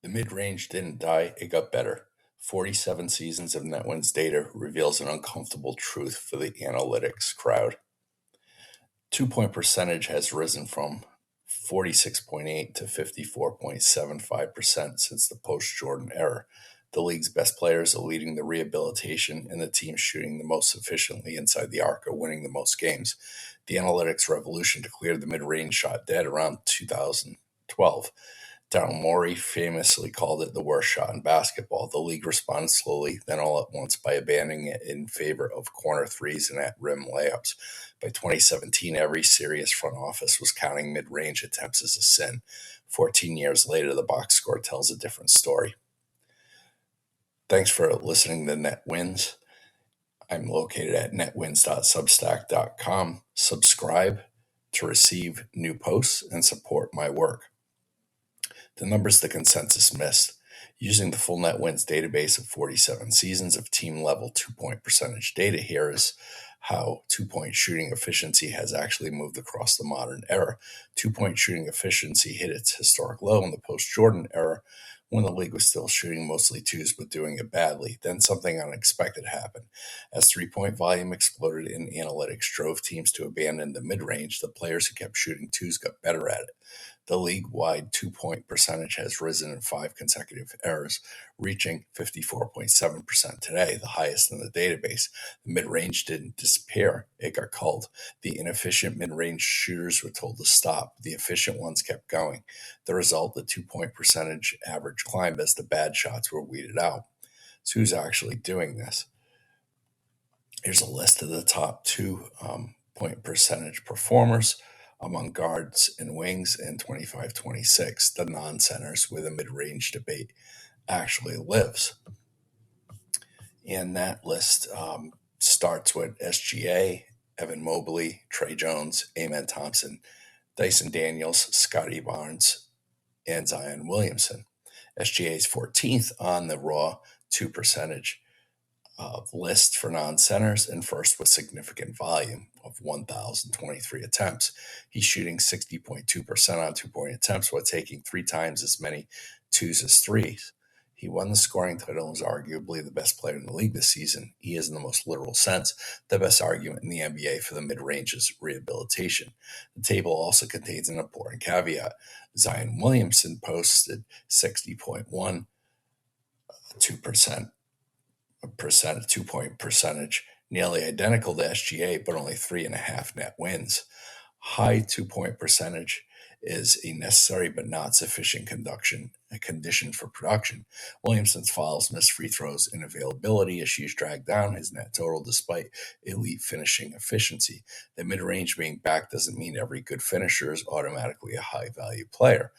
The mid-range didn't die, it got better. 47 seasons of net wins data reveals an uncomfortable truth for the analytics crowd. 2-point percentage has risen from 46.8 to 54.75% since the post-Jordan era. The league's best players are leading the rehabilitation, and the team shooting the most efficiently inside the arc are winning the most games. The analytics revolution declared the mid-range shot dead around 2012. Daryl Morey famously called it the worst shot in basketball. The league responded slowly, then all at once, by abandoning it in favor of corner threes and at-rim layups. By 2017, every serious front office was counting mid-range attempts as a sin. 14 years later, the box score tells a different story. Thanks for listening to Net Wins. I'm located at netwins.substack.com. Subscribe to receive new posts and support my work. The numbers the consensus missed. Using the full net wins database of 47 seasons of team-level 2-point percentage data, here is how 2-point shooting efficiency has actually moved across the modern era. 2-point shooting efficiency hit its historic low in the post-Jordan era when the league was still shooting mostly twos but doing it badly. Then something unexpected happened. As 3-point volume exploded in analytics drove teams to abandon the mid-range, the players who kept shooting twos got better at it. The league-wide 2-point percentage has risen in 5 consecutive eras, reaching 54.7% today, the highest in the database. The mid-range didn't disappear, it got culled. The inefficient mid-range shooters were told to stop. The efficient ones kept going. The result, the 2-point percentage average climbed as the bad shots were weeded out. So who's actually doing this? Here's a list of the top 2-point percentage performers among guards and wings in 25-26, the non-centers where the mid-range debate actually lives. And that list starts with SGA, Evan Mobley, Trey Jones, Amen Thompson, Dyson Daniels, Scotty Barnes, and Zion Williamson. SGA is 14th on the raw 2 percentage list for non-centers and first with significant volume of 1,023 attempts. He's shooting 60.2% on 2-point attempts while taking 3 times as many twos as threes. He won the scoring title and is arguably the best player in the league this season. He is, in the most literal sense, the best argument in the NBA for the mid-range's rehabilitation. The table also contains an important caveat. Zion Williamson posted 60.1, 2%. 2-point percentage, nearly identical to SGA, but only 3.5 net wins. High 2-point percentage is a necessary but not sufficient condition for production. Williamson's fouls, missed free throws, and availability issues dragged down his net total despite elite finishing efficiency. The mid-range being back doesn't mean every good finisher is automatically a high-value player.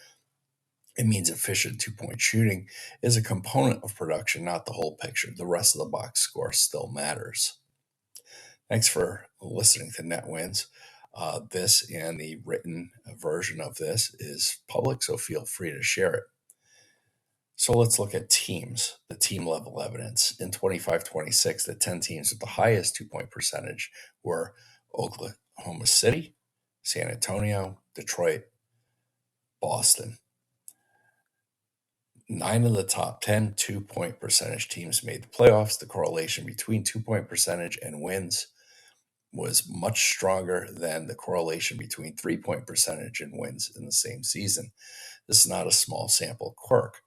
It means efficient 2-point shooting is a component of production, not the whole picture. The rest of the box score still matters. Thanks for listening to Net Wins. This and the written version of this is public, so feel free to share it. So let's look at teams, the team level evidence. In 25-26, the 10 teams with the highest 2-point percentage were Oklahoma City, San Antonio, Detroit, Boston. 9 of the top 10 2-point percentage teams made the playoffs. The correlation between 2-point percentage and wins was much stronger than the correlation between 3-point percentage and wins in the same season. This is not a small sample quirk.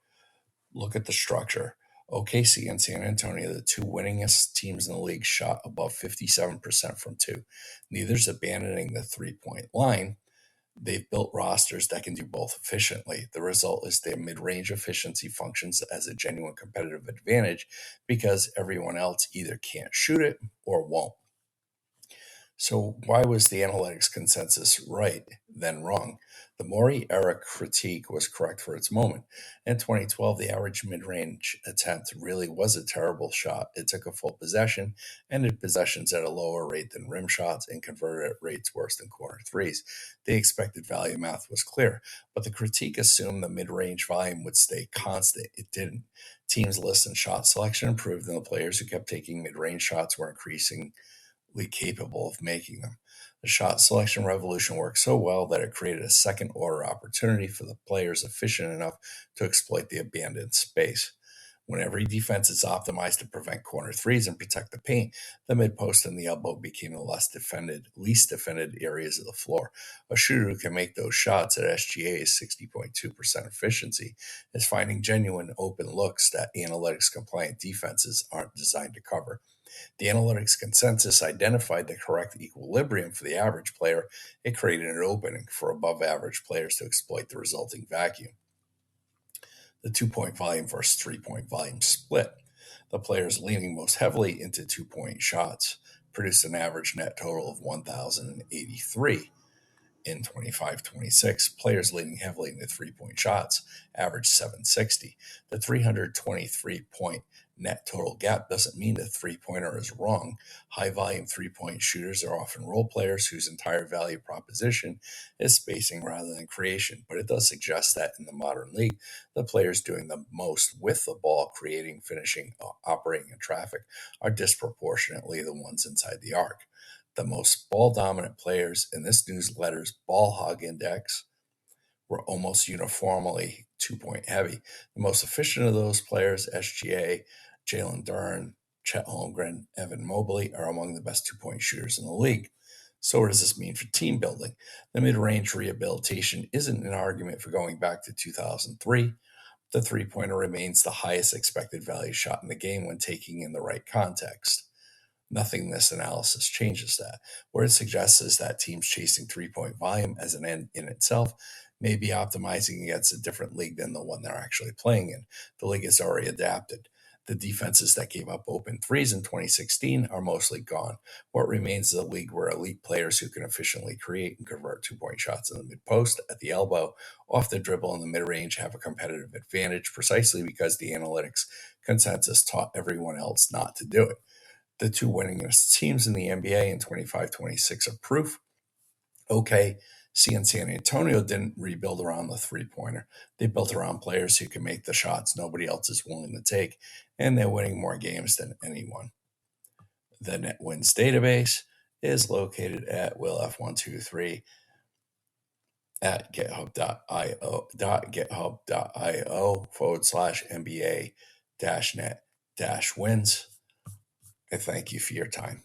Look at the structure. OKC and San Antonio, the 2 winningest teams in the league, shot above 57% from 2. Neither's abandoning the 3-point line. They've built rosters that can do both efficiently. The result is their mid-range efficiency functions as a genuine competitive advantage because everyone else either can't shoot it or won't. So why was the analytics consensus right, then wrong? The Morey era critique was correct for its moment. In 2012, the average mid-range attempt really was a terrible shot. It took a full possession, ended possessions at a lower rate than rim shots, and converted at rates worse than corner threes. The expected value math was clear, but the critique assumed the mid-range volume would stay constant. It didn't. Teams' list and shot selection improved, and the players who kept taking mid-range shots were increasingly capable of making them. The shot selection revolution worked so well that it created a second order opportunity for the players efficient enough to exploit the abandoned space. When every defense is optimized to prevent corner threes and protect the paint, the mid post and the elbow became the least defended areas of the floor. A shooter who can make those shots at SGA's 60.2% efficiency is finding genuine open looks that analytics compliant defenses aren't designed to cover. The analytics consensus identified the correct equilibrium for the average player. It created an opening for above average players to exploit the resulting vacuum. The 2-point volume versus 3-point volume split. The players leaning most heavily into 2-point shots produced an average net total of 1,083. In 25-26, players leaning heavily into 3-point shots averaged 760. The 323-point net total gap doesn't mean the three-pointer is wrong. High-volume three-point shooters are often role players whose entire value proposition is spacing rather than creation, but it does suggest that in the modern league, the players doing the most with the ball, creating, finishing, operating in traffic, are disproportionately the ones inside the arc. The most ball dominant players in this newsletter's ball hog index were almost uniformly 2-point heavy. The most efficient of those players, SGA, Jalen Duren, Chet Holmgren, Evan Mobley, are among the best 2-point shooters in the league. So what does this mean for team building? The mid-range rehabilitation isn't an argument for going back to 2003. The three-pointer remains the highest expected value shot in the game when taking in the right context. Nothing in this analysis changes that. What it suggests is that teams chasing 3-point volume as an end in itself may be optimizing against a different league than the one they're actually playing in. The league has already adapted. The defenses that gave up open threes in 2016 are mostly gone. What remains is a league where elite players who can efficiently create and convert 2-point shots in the mid-post, at the elbow, off the dribble, in the mid-range have a competitive advantage precisely because the analytics consensus taught everyone else not to do it. The two winningest teams in the NBA in 25-26 are proof. OKC and San Antonio didn't rebuild around the three-pointer. They built around players who can make the shots nobody else is willing to take, and they're winning more games than anyone. The net wins database is located at willf123 at github.io/NBA-net-wins. I thank you for your time.